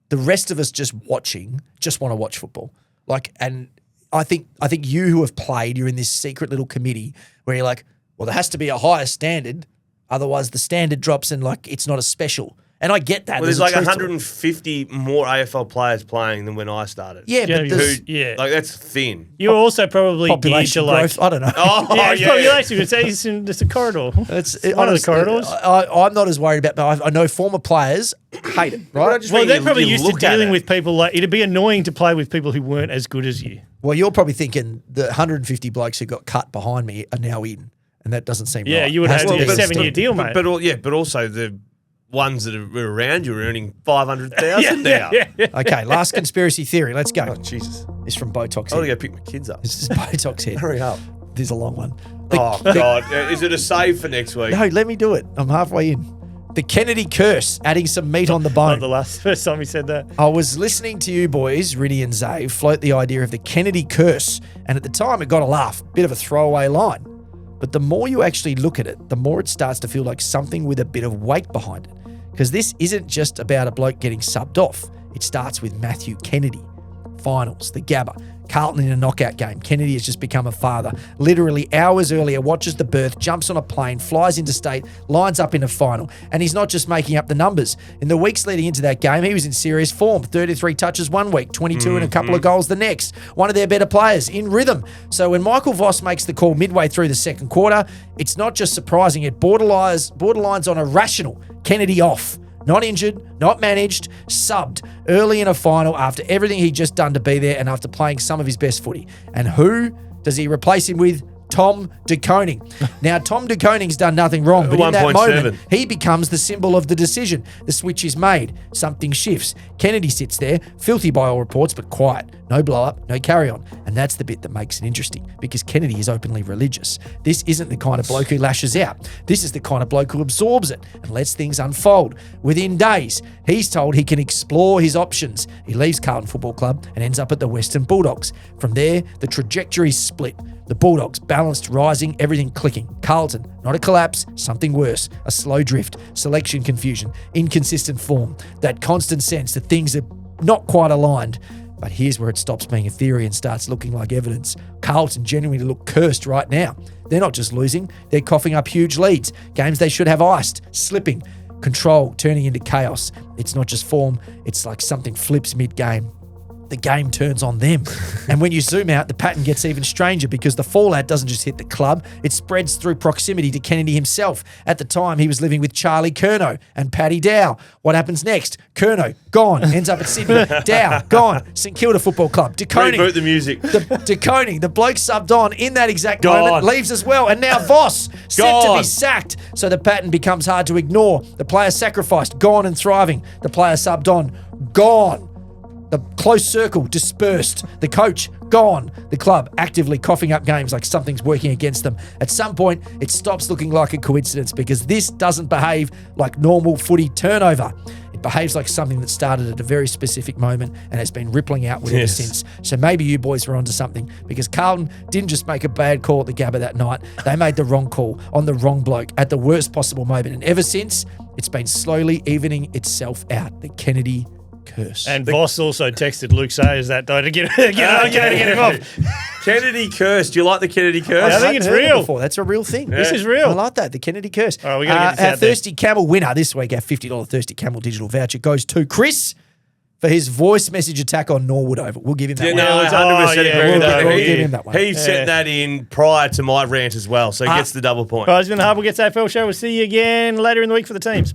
The rest of us just watching just want to watch football. Like, and I think you who have played, you're in this secret little committee where you're like, well, there has to be a higher standard, otherwise the standard drops and like it's not as special. And I get that. Well, there's like 150 more AFL players playing than when I started. Yeah, but there's Like that's thin. You're also probably geared to population like. growth. I don't know. Yeah, it's population. You could say it's just a corridor. It's one of the corridors. I'm not as worried about, but I know former players hate it, right? Well, they're probably used to dealing with people like it'd be annoying to play with people who weren't as good as you. Well, you're probably thinking the 150 blokes who got cut behind me are now in, and that doesn't seem right. Yeah, you would have to be a 7-year deal, mate. But also the ones that are around you are earning 500,000 now. Yeah. Okay, last conspiracy theory. Let's go. Oh, Jesus. It's from Botox I Head. want to go pick my kids up. This is Botox Head. Hurry up. This is a long one. Oh, God. Is it a save for next week? No, let me do it. I'm halfway in. The Kennedy curse, adding some meat on the bone. Not the first time he said that. I was listening to you boys, Riddy and Zay, float the idea of the Kennedy curse, and at the time it got a laugh, bit of a throwaway line. But the more you actually look at it, the more it starts to feel like something with a bit of weight behind it. Because this isn't just about a bloke getting subbed off. It starts with Matthew Kennedy. Finals, the Gabba, Carlton in a knockout game. Kennedy has just become a father. Literally hours earlier, watches the birth, jumps on a plane, flies interstate, lines up in a final. And he's not just making up the numbers. In the weeks leading into that game, he was in serious form. 33 touches one week, 22 and a couple of goals the next. One of their better players in rhythm. So when Michael Voss makes the call midway through the second quarter, it's not just surprising, it borderlines on irrational. Kennedy off. Not injured, not managed, subbed early in a final after everything he'd just done to be there and after playing some of his best footy. And who does he replace him with? Tom De Koning. Now, Tom De Koning's done nothing wrong, but in that 1.7. moment, he becomes the symbol of the decision. The switch is made. Something shifts. Kennedy sits there, filthy by all reports, but quiet. No blow-up, no carry-on. And that's the bit that makes it interesting, because Kennedy is openly religious. This isn't the kind of bloke who lashes out. This is the kind of bloke who absorbs it and lets things unfold. Within days, he's told he can explore his options. He leaves Carlton Football Club and ends up at the Western Bulldogs. From there, the trajectory's split. The Bulldogs balanced, rising, everything clicking. Carlton, not a collapse, something worse. A slow drift, selection confusion, inconsistent form. That constant sense that things are not quite aligned. But here's where it stops being a theory and starts looking like evidence. Carlton genuinely look cursed right now. They're not just losing, they're coughing up huge leads. Games they should have iced, slipping, control turning into chaos. It's not just form, it's like something flips mid-game. The game turns on them. And when you zoom out, the pattern gets even stranger because the fallout doesn't just hit the club, it spreads through proximity to Kennedy himself. At the time, he was living with Charlie Curnow and Paddy Dow. What happens next? Curnow, gone, ends up at Sydney. Dow, gone, St Kilda Football Club. De Koning, Reboot the music. De Koning, the bloke subbed on in that exact Gone. moment, leaves as well. And now Voss, set to Gone. be sacked. So the pattern becomes hard to ignore. The player sacrificed, gone and thriving. The player subbed on, gone. The close circle dispersed. The coach gone. The club actively coughing up games like something's working against them. At some point, it stops looking like a coincidence because this doesn't behave like normal footy turnover. It behaves like something that started at a very specific moment and has been rippling outward ever since. So maybe you boys were onto something because Carlton didn't just make a bad call at the Gabba that night. They made the wrong call on the wrong bloke at the worst possible moment. And ever since, it's been slowly evening itself out. The Kennedy curse. And Voss also texted Luke Sayers that day to get him off. Kennedy curse. Do you like the Kennedy curse? I think it's I've heard it real. before. That's a real thing. This is real. I like that. The Kennedy curse. All right, we got to get this our out there. Thirsty Camel winner this week, our $50 Thirsty Camel digital voucher goes to Chris for his voice message attack on Norwood Oval. We'll give him that Yeah, one. no, I 100% agree with that. We'll give him that one. He sent that in prior to my rant as well, so he gets the double point. Guys, it's been the Hardball Gets AFL show. We'll see you again later in the week for the teams.